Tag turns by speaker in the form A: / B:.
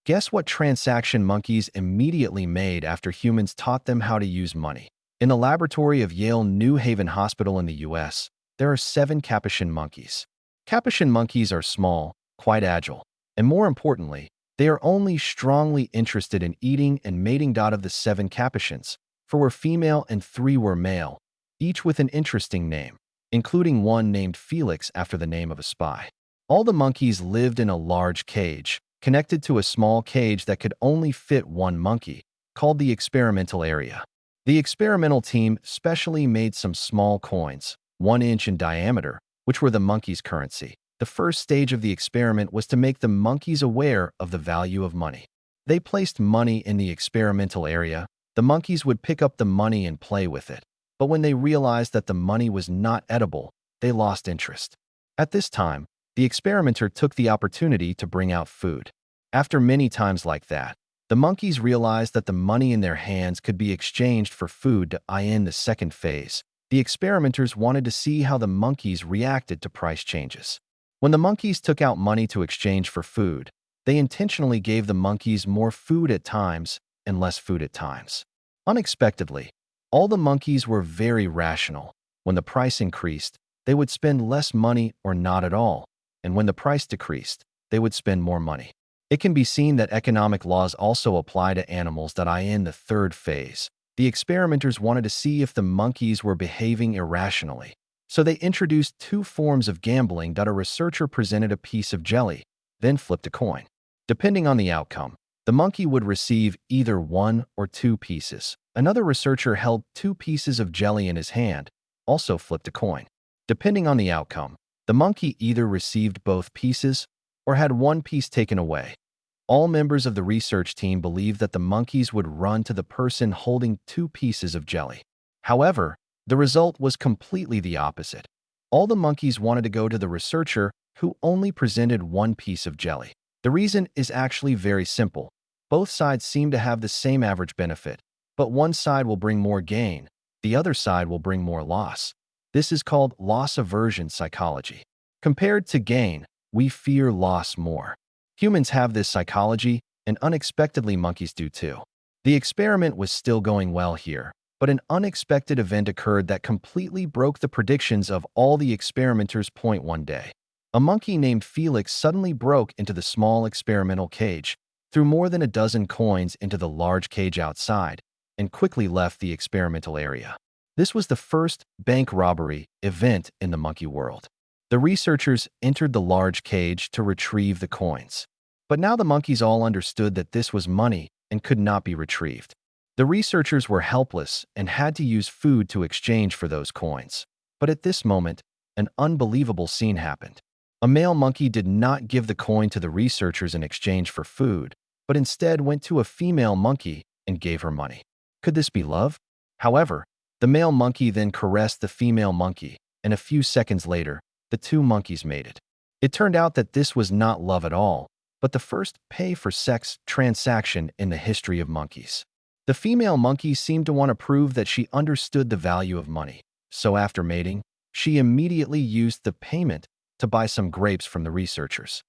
A: Guess what transaction monkeys immediately made after humans taught them how to use money? In the laboratory of Yale New Haven Hospital in the US, there are 7 capuchin monkeys. Capuchin monkeys are small, quite agile, and more importantly, they are only strongly interested in eating and mating. Of the 7 capuchins, 4 were female and 3 were male, each with an interesting name, including one named Felix after the name of a spy. All the monkeys lived in a large cage, connected to a small cage that could only fit one monkey, called the experimental area. The experimental team specially made some small coins, 1 inch in diameter, which were the monkeys' currency. The first stage of the experiment was to make the monkeys aware of the value of money. They placed money in the experimental area. The monkeys would pick up the money and play with it. But when they realized that the money was not edible, they lost interest. At this time, the experimenter took the opportunity to bring out food. After many times like that, the monkeys realized that the money in their hands could be exchanged for food. To end the second phase, the experimenters wanted to see how the monkeys reacted to price changes. When the monkeys took out money to exchange for food, they intentionally gave the monkeys more food at times and less food at times. Unexpectedly, all the monkeys were very rational. When the price increased, they would spend less money or not at all, and when the price decreased, they would spend more money. It can be seen that economic laws also apply to animals. In the third phase, the experimenters wanted to see if the monkeys were behaving irrationally. So they introduced 2 forms of gambling. A researcher presented a piece of jelly, then flipped a coin. Depending on the outcome, the monkey would receive either 1 or 2 pieces. Another researcher held 2 pieces of jelly in his hand, also flipped a coin. Depending on the outcome, the monkey either received both pieces or had 1 piece taken away. All members of the research team believed that the monkeys would run to the person holding 2 pieces of jelly. However, the result was completely the opposite. All the monkeys wanted to go to the researcher who only presented 1 piece of jelly. The reason is actually very simple. Both sides seem to have the same average benefit, but one side will bring more gain, the other side will bring more loss. This is called loss aversion psychology. Compared to gain, we fear loss more. Humans have this psychology, and unexpectedly monkeys do too. The experiment was still going well here, but an unexpected event occurred that completely broke the predictions of all the experimenters. One day, a monkey named Felix suddenly broke into the small experimental cage, threw more than a dozen coins into the large cage outside, and quickly left the experimental area. This was the first bank robbery event in the monkey world. The researchers entered the large cage to retrieve the coins. But now the monkeys all understood that this was money and could not be retrieved. The researchers were helpless and had to use food to exchange for those coins. But at this moment, an unbelievable scene happened. A male monkey did not give the coin to the researchers in exchange for food, but instead went to a female monkey and gave her money. Could this be love? However, the male monkey then caressed the female monkey, and a few seconds later, the 2 monkeys mated. It turned out that this was not love at all, but the first pay-for-sex transaction in the history of monkeys. The female monkey seemed to want to prove that she understood the value of money, so after mating, she immediately used the payment to buy some grapes from the researchers.